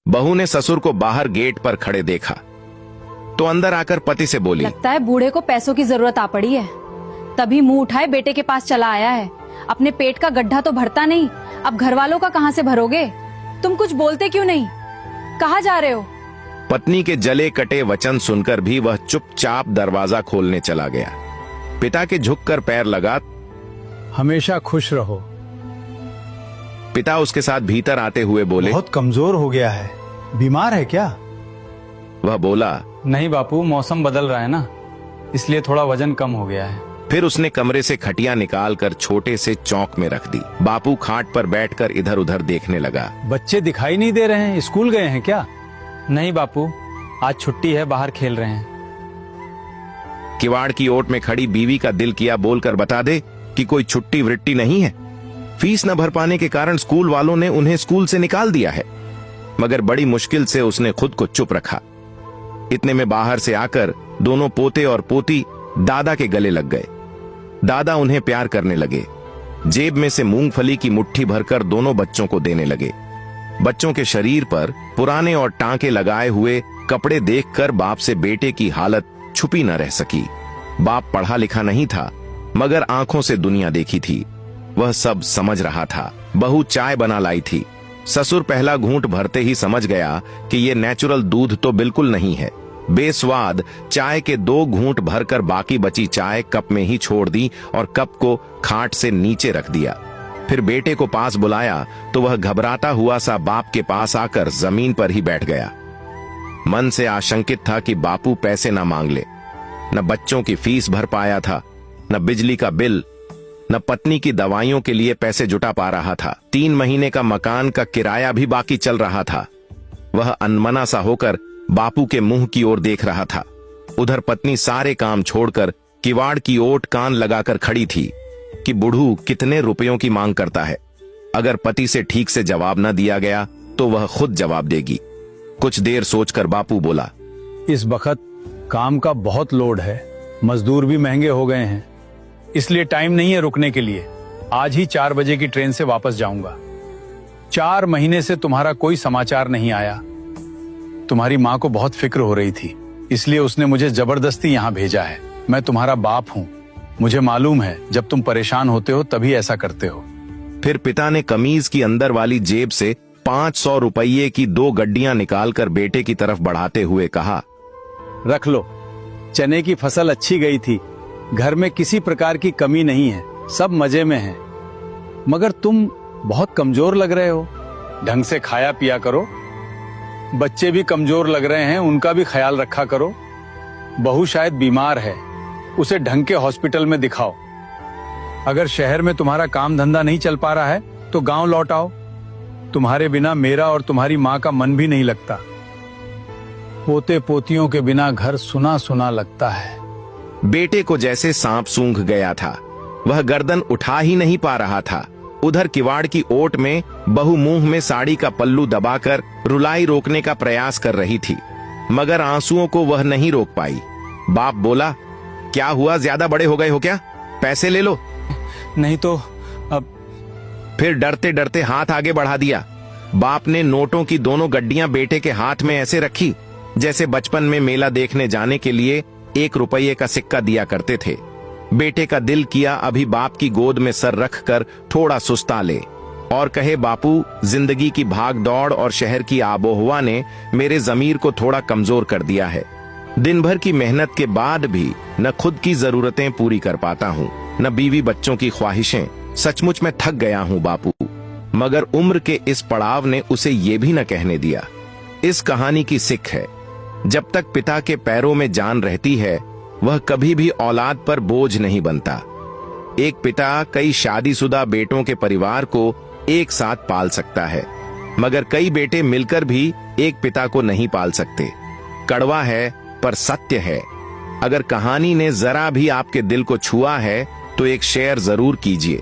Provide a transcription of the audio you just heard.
बहू ने ससुर को बाहर गेट पर खड़े देखा तो अंदर आकर पति से बोली, लगता है बूढ़े को पैसों की जरूरत आ पड़ी है, तभी मुंह उठाए बेटे के पास चला आया है। अपने पेट का गड्ढा तो भरता नहीं, अब घर वालों का कहां से भरोगे? तुम कुछ बोलते क्यों नहीं? कहाँ जा रहे हो? पत्नी के जले कटे वचन सुनकर भी वह चुपचाप दरवाजा खोलने चला गया। पिता के झुककर पैर लगा। हमेशा खुश रहो। पिता उसके साथ भीतर आते हुए बोले, बहुत कमजोर हो गया है, बीमार है क्या? वह बोला, नहीं बापू, मौसम बदल रहा है ना, इसलिए थोड़ा वजन कम हो गया है। फिर उसने कमरे से खटिया निकालकर छोटे से चौक में रख दी। बापू खाट पर बैठकर इधर उधर देखने लगा। बच्चे दिखाई नहीं दे रहे हैं, स्कूल गए हैं क्या? नहीं बापू, आज छुट्टी है, बाहर खेल रहे हैं। किवाड़ की ओट में खड़ी बीवी का दिल किया बोलकर बता दे कि कोई छुट्टी वृट्टी नहीं है। फीस न भर पाने के कारण स्कूल वालों ने उन्हें स्कूल से निकाल दिया है, मगर बड़ी मुश्किल से उसने खुद को चुप रखा। इतने में बाहर से आकर दोनों पोते और पोती दादा के गले लग गए। दादा उन्हें प्यार करने लगे। जेब में से मूंगफली की मुट्ठी भरकर दोनों बच्चों को देने लगे। बच्चों के शरीर पर पुराने और टांके लगाए हुए कपड़े देखकर बाप से बेटे की हालत छुपी न रह सकी। बाप पढ़ा लिखा नहीं था, मगर आंखों से दुनिया देखी थी, वह सब समझ रहा था। बहू चाय बना लाई थी। ससुर पहला घूंट भरते ही समझ गया कि ये नेचुरल दूध तो बिल्कुल नहीं है। बेस्वाद चाय के 2 घूंट भरकर बाकी बची चाय कप में ही छोड़ दी और कप को खाट से नीचे रख दिया। फिर बेटे को पास बुलाया तो वह घबराता हुआ सा बाप के पास आकर जमीन पर ही बैठ गया। मन से आशंकित था कि बापू पैसे ना मांग ले। न बच्चों की फीस भर पाया था, न बिजली का बिल, न पत्नी की दवाइयों के लिए पैसे जुटा पा रहा था। 3 महीने का मकान का किराया भी बाकी चल रहा था। वह अनमना सा होकर बापू के मुंह की ओर देख रहा था। उधर पत्नी सारे काम छोड़कर किवाड़ की ओट कान लगाकर खड़ी थी कि बुढ़ू कितने रुपयों की मांग करता है। अगर पति से ठीक से जवाब न दिया गया तो वह खुद जवाब देगी। कुछ देर सोचकर बापू बोला, इस वक्त काम का बहुत लोड है, मजदूर भी महंगे हो गए हैं, इसलिए टाइम नहीं है रुकने के लिए। आज ही 4 बजे की ट्रेन से वापस जाऊंगा। 4 महीने से तुम्हारा कोई समाचार नहीं आया। तुम्हारी माँ को बहुत फिक्र हो रही थी, इसलिए उसने मुझे जबरदस्ती यहाँ भेजा है। मैं तुम्हारा बाप हूँ, मुझे मालूम है जब तुम परेशान होते हो तभी ऐसा करते हो। फिर पिता ने कमीज की अंदर वाली जेब से 500 रुपये की 2 गड्डियां निकालकर बेटे की तरफ बढ़ाते हुए कहा, रख लो, चने की फसल अच्छी गई थी, घर में किसी प्रकार की कमी नहीं है, सब मजे में हैं। मगर तुम बहुत कमजोर लग रहे हो, ढंग से खाया पिया करो। बच्चे भी कमजोर लग रहे हैं, उनका भी ख्याल रखा करो। बहू शायद बीमार है, उसे ढंग के हॉस्पिटल में दिखाओ। अगर शहर में तुम्हारा काम धंधा नहीं चल पा रहा है तो गांव लौट आओ। तुम्हारे बिना मेरा और तुम्हारी माँ का मन भी नहीं लगता। पोते पोतियों के बिना घर सुना सुना लगता है। बेटे को जैसे सांप सूंघ गया था, वह गर्दन उठा ही नहीं पा रहा था। उधर किवाड़ की ओट में बहू मुंह में साड़ी का पल्लू दबाकर रुलाई रोकने का प्रयास कर रही थी, मगर आंसुओं को वह नहीं रोक पाई। बाप बोला, क्या हुआ, ज्यादा बड़े हो गए हो क्या? पैसे ले लो। नहीं तो अब। फिर डरते डरते हाथ आगे बढ़ा दिया। बाप ने नोटों की दोनों गड्डियां बेटे के हाथ में ऐसे रखी जैसे बचपन में मेला देखने जाने के लिए 1 रुपये का सिक्का दिया करते थे। बेटे का दिल किया अभी बाप की गोद में सर रखकर थोड़ा सुस्ता ले और कहे, बापू, जिंदगी की भाग दौड़ और शहर की आबोहवा ने मेरे जमीर को थोड़ा कमजोर कर दिया है। दिन भर की मेहनत के बाद भी न खुद की जरूरतें पूरी कर पाता हूँ, न बीवी बच्चों की ख्वाहिशें। सचमुच में थक गया हूँ बापू। मगर उम्र के इस पड़ाव ने उसे ये भी न कहने दिया। इस कहानी की सिख है, जब तक पिता के पैरों में जान रहती है वह कभी भी औलाद पर बोझ नहीं बनता। एक पिता कई शादीशुदा बेटों के परिवार को एक साथ पाल सकता है, मगर कई बेटे मिलकर भी एक पिता को नहीं पाल सकते। कड़वा है पर सत्य है। अगर कहानी ने जरा भी आपके दिल को छुआ है तो एक शेयर जरूर कीजिए।